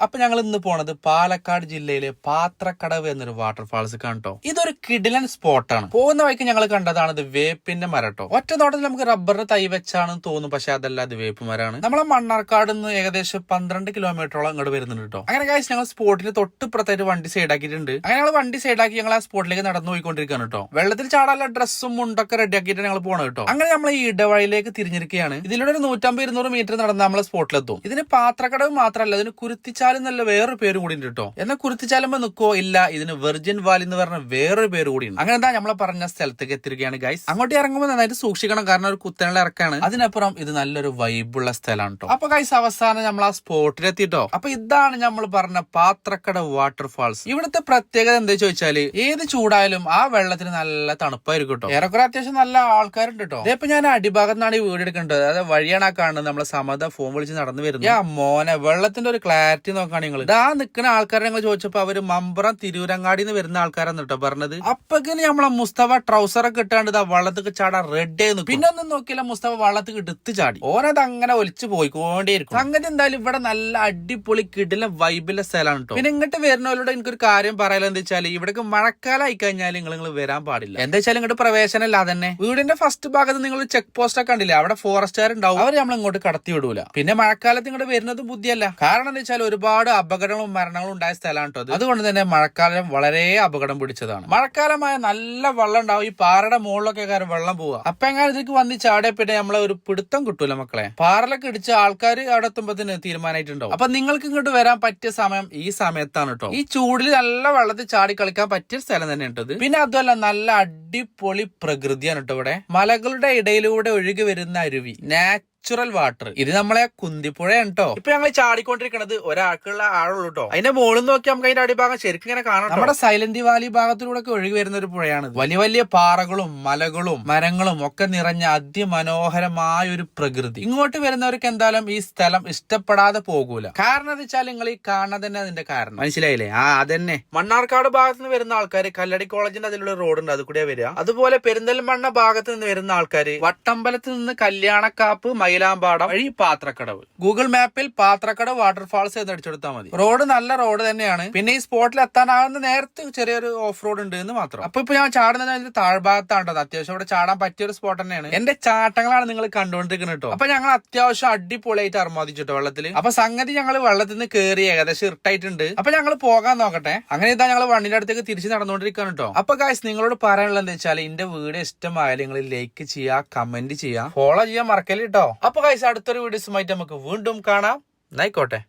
അപ്പൊ ഞങ്ങൾ ഇന്ന് പോണത് പാലക്കാട് ജില്ലയിലെ പാത്രക്കടവ് എന്നൊരു വാട്ടർഫാൾസ് കാണട്ടോ. ഇതൊരു കിടിലൻ സ്പോട്ടാണ്. പോകുന്ന വഴിക്ക് ഞങ്ങൾ കണ്ടതാണ് ഇത് വേപ്പിന്റെ മരട്ടോ. ഒറ്റ നോട്ടത്തിൽ നമുക്ക് റബ്ബറിന് തൈ വെച്ചാണെന്ന് തോന്നും, പക്ഷെ അതല്ല, അത് വേപ്പ് മരമാണ്. നമ്മളെ മണ്ണാർക്കാട് നിന്ന് ഏകദേശം 12 കിലോമീറ്ററോളം ഇങ്ങോട്ട് വരുന്നുണ്ട് കേട്ടോ. അങ്ങനെ കാശ് ഞങ്ങൾ സ്പോട്ടിന് തൊട്ടിപ്പുറത്തായിട്ട് വണ്ടി സൈഡാക്കിയിട്ടുണ്ട്. അങ്ങനെ ഞങ്ങൾ വണ്ടി സൈഡാക്കി ഞങ്ങൾ ആ സ്പോട്ടിലേക്ക് നടന്നു പോയിക്കൊണ്ടിരിക്കുകയാണ് കേട്ടോ. വെള്ളത്തിൽ ചാടാനുള്ള ഡ്രസ്സും മുണ്ടൊക്കെ റെഡിയാക്കിയിട്ട് ഞങ്ങൾ പോകണം കേട്ടോ. അങ്ങനെ നമ്മൾ ഈ ഇടവഴിയിലേക്ക് തിരിഞ്ഞിരിക്കുകയാണ്. ഇതിലൂടെ ഒരു 150-200 മീറ്റർ നടന്ന് നമ്മളെ സ്പോട്ടിലെത്തും. ഇതിന് പാത്രക്കടവ് മാത്രമല്ല, ഇതിന് കുരുത്തിച്ചാൽ നല്ല വേറൊരു പേര് കൂടി ഉണ്ട് കേട്ടോ. എന്നാൽ കുരുത്തിച്ചാലുമ്പോ നിൽക്കോ ഇല്ല, ഇതിന് വെർജിൻ വാലി എന്ന് പറഞ്ഞ വേറൊരു പേര് കൂടി ഉണ്ട്. അങ്ങനെ എന്താ നമ്മളെ പറഞ്ഞ സ്ഥലത്തേക്ക് എത്തിരിക്കുകയാണ് ഗൈസ്. അങ്ങോട്ട് ഇറങ്ങുമ്പോൾ നന്നായിട്ട് സൂക്ഷിക്കണം, കാരണം ഒരു കുത്തനുള്ള ഇറക്കാണ്. അതിനപ്പുറം ഇത് നല്ലൊരു വൈബുള്ള സ്ഥലമാണ് കേട്ടോ. അപ്പൊ ഗൈസ് അവസാനം നമ്മൾ ആ സ്പോട്ടിലെത്തിട്ടോ. അപ്പൊ ഇതാണ് നമ്മൾ പറഞ്ഞ പാത്രക്കടവ് വാട്ടർഫാൾസ്. ഇവിടുത്തെ പ്രത്യേകത എന്താ ചോദിച്ചാല്, ഏത് ചൂടായാലും ആ വെള്ളത്തിന് നല്ല തണുപ്പായിരിക്കും കേട്ടോ. ഏറെക്കുറെ അത്യാവശ്യം നല്ല ആൾക്കാരുണ്ട് കേട്ടോ. ഇപ്പൊ ഞാൻ അടിഭാഗത്താണ് ഈ വീട് എടുക്കേണ്ടത്. അതായത് വഴിയാണ് ആ കാണുന്നത്. നമ്മളെ സമത ഫോൺ വിളിച്ച് നടന്നു വരുന്നത്. മോനെ വെള്ളത്തിന്റെ ഒരു ക്ലാരിറ്റി നോക്കുകയാണ് നിങ്ങൾ. ഇതാ നിൽക്കുന്ന ആൾക്കാരെ ഞങ്ങൾ ചോദിച്ചപ്പോ അവര് മമ്പറം തിരൂരങ്ങാടി നിന്ന് വരുന്ന ആൾക്കാരാണ് കേട്ടോ പറഞ്ഞത്. അപ്പൊക്കിന് നമ്മളെ മുസ്തഫ ട്രൗസറൊക്കെ ഇട്ടാണ്ട് ഇതാ വള്ളത്തേക്ക് ചാടാൻ റെഡി ആയിരുന്നു. പിന്നെ ഒന്നും നോക്കിയില്ല, മുസ്തഫ വള്ളത്തേക്ക് എടുത്ത് ചാടി. ഓനത് അങ്ങനെ ഒലിച്ചു പോയിക്കൊണ്ടേയിരിക്കും. സംഗതി എന്തായാലും ഇവിടെ നല്ല അടിപൊളി കിടില വൈബിലെ സ്ഥലമാണ് കേട്ടോ. പിന്നെ ഇങ്ങോട്ട് വരുന്നവരോട് എനിക്കൊരു കാര്യം പറയാൻ എന്താ വെച്ചാൽ, ഇവിടേക്ക് മഴക്കാലം ആയി കഴിഞ്ഞാൽ നിങ്ങൾ വരാൻ പാടില്ല. എന്താ വെച്ചാൽ ഇങ്ങോട്ട് പ്രവേശനമില്ല. അതന്നെ വീടിന്റെ ഫസ്റ്റ് ഭാഗത്ത് നിങ്ങൾ ചെക്ക് പോസ്റ്റ് ഒക്കെ കണ്ടില്ലേ, അവിടെ ഫോറസ്റ്റുകാർ ഉണ്ടാവും. അവർ നമ്മൾ ഇങ്ങോട്ട് കടത്തി വിടൂല. പിന്നെ മഴക്കാലത്ത് ഇങ്ങോട്ട് വരുന്നത് ബുദ്ധിയല്ല. കാരണം എന്താ വെച്ചാൽ ഒരുപാട് അപകടങ്ങളും മരണങ്ങളും ഉണ്ടായ സ്ഥലമാണ് കേട്ടോ. അതുകൊണ്ട് തന്നെ മഴക്കാലം വളരെ അപകടം പിടിച്ചതാണ്. മഴക്കാലമായ നല്ല വെള്ളം ഉണ്ടാവും. ഈ പാറയുടെ മുകളിലൊക്കെ കാര്യം വെള്ളം പോവുക. അപ്പൊ എങ്ങനെ ഇതിലേക്ക് വന്ന് ചാടിയ പിന്നെ നമ്മളെ ഒരു പിടുത്തം കിട്ടൂല മക്കളെ. പാറലൊക്കെ ഇടിച്ച് ആൾക്കാർ അവിടെ എത്തുമ്പോഴത്തേന് തീരുമാനമായിട്ടുണ്ടാവും. അപ്പൊ നിങ്ങൾക്ക് ഇങ്ങോട്ട് വരാൻ പറ്റിയ സമയം ഈ സമയത്താണ് കേട്ടോ. ഈ ചൂടിൽ നല്ല വെള്ളത്തിൽ ചാടി കളിക്കാൻ പറ്റിയ സ്ഥലം തന്നെ കേട്ടത്. പിന്നെ അതുമല്ല, നല്ല അടിപൊളി പ്രകൃതിയാണ് കേട്ടോ ഇവിടെ. മലകളുടെ ഇടയിലൂടെ ഒഴുകി വരുന്ന അരുവി, നാച്ചുറൽ വാട്ടർ. ഇത് നമ്മളെ കുന്തിപ്പുഴയാണ് കേട്ടോ. ഇപ്പൊ ഞങ്ങൾ ചാടിക്കൊണ്ടിരിക്കണത് ഒരാൾക്കുള്ള ആളുള്ളൂ കേട്ടോ. അതിന്റെ മുകളിൽ നോക്കി നമുക്ക് അതിന്റെ അടിഭാഗം ശരിക്കും ഇങ്ങനെ കാണാം. നമ്മുടെ സൈലന്റ് വാലി ഭാഗത്തിലൂടെ ഒക്കെ ഒഴുകി വരുന്ന ഒരു പുഴയാണ്. വലിയ വലിയ പാറകളും മലകളും മരങ്ങളും ഒക്കെ നിറഞ്ഞ അതിമനോഹരമായ ഒരു പ്രകൃതി. ഇങ്ങോട്ട് വരുന്നവർക്ക് എന്തായാലും ഈ സ്ഥലം ഇഷ്ടപ്പെടാതെ പോകൂല. കാരണം എന്താ വെച്ചാൽ നിങ്ങൾ ഈ കാണുന്നത് തന്നെ അതിന്റെ കാരണം. മനസ്സിലായില്ലേ? അതന്നെ. മണ്ണാർക്കാട് ഭാഗത്ത് നിന്ന് വരുന്ന ആൾക്കാർ കല്ലടി കോളേജിന്റെ അതിലുള്ള റോഡുണ്ട്, അത് കൂടെ വരിക. അതുപോലെ പെരിന്തൽമണ്ണ ഭാഗത്ത് നിന്ന് വരുന്ന ആൾക്കാർ വട്ടമ്പലത്ത് നിന്ന് കല്യാണക്കാപ്പ് മയിലാമ്പാടം വഴി പാത്രക്കടവ്. ഗൂഗിൾ മാപ്പിൽ പാത്രക്കടവ് വാട്ടർഫാൾസ് എന്ന് അടിച്ചെടുത്താൽ മതി. റോഡ് നല്ല റോഡ് തന്നെയാണ്. പിന്നെ ഈ സ്പോട്ടിൽ എത്താനാകുന്ന നേരത്തെ ചെറിയൊരു ഓഫ് റോഡ് ഉണ്ട് എന്ന് മാത്രം. അപ്പൊ ഇപ്പൊ ഞാൻ ചാടുന്നത് താഴ്ഭാഗത്താണ്. അത്യാവശ്യം ഇവിടെ ചാടാൻ പറ്റിയ ഒരു സ്പോട്ട് തന്നെയാണ്. എന്റെ ചാട്ടങ്ങളാണ് നിങ്ങൾ കണ്ടുകൊണ്ടിരിക്കുന്നത് കേട്ടോ. അപ്പൊ ഞങ്ങൾ അത്യാവശ്യം അടിപൊളിയായിട്ട് അർമാദിച്ചിട്ടോ വെള്ളത്തിൽ. അപ്പൊ സംഗതി ഞങ്ങൾ വെള്ളത്തിൽ നിന്ന് കയറി ഏകദേശം ഇറിട്ടായിട്ടുണ്ട്. അപ്പൊ ഞങ്ങൾ പോകാൻ നോക്കട്ടെ. അങ്ങനെ ഇതാ ഞങ്ങൾ വണ്ടിന്റെ അടുത്തേക്ക് തിരിച്ച് നടന്നുകൊണ്ടിരിക്കുകയാണ് കേട്ടോ. അപ്പൊ ഗൈസ് നിങ്ങളോട് പറയാനുള്ളത് എന്താ വെച്ചാൽ, എന്റെ വീഡിയോ ഇഷ്ടമായാലും നിങ്ങൾ ലൈക്ക് ചെയ്യുക, കമന്റ് ചെയ്യുക, ഫോളോ ചെയ്യാൻ മറക്കല്ലേ കേട്ടോ. അപ്പൊ ഗൈസ് അടുത്തൊരു വീഡിയോസുമായിട്ട് നമുക്ക് വീണ്ടും കാണാം. ആയിക്കോട്ടെ.